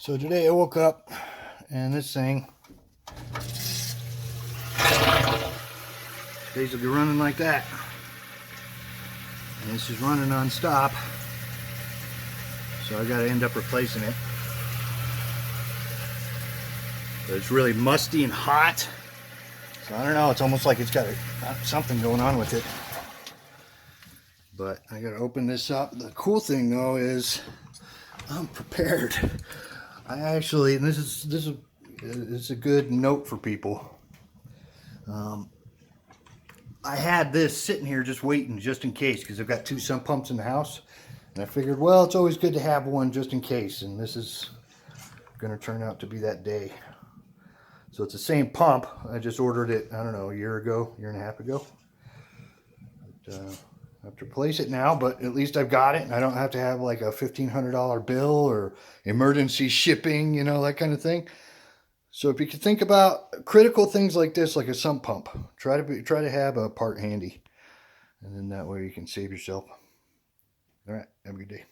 So today I woke up and this thing is basically running like that. And it's just running non-stop. So I gotta end up replacing it. But it's really musty and hot. So I don't know, it's almost like it's got something going on with it. But I gotta open this up. The cool thing though is I'm prepared. I actually, and this is a good note for people. I had this sitting here just waiting just in case, because I've got two sump pumps in the house, and I figured, well, it's always good to have one just in case, and this is going to turn out to be that day. So it's the same pump. I just ordered it, I don't know, a year and a half ago. But, I have to replace it now, but at least I've got it, and I don't have to have like a $1,500 bill or emergency shipping, you know, that kind of thing. So if you can think about critical things like this, like a sump pump, try to have a part handy, and then that way you can save yourself. All right, have a good day.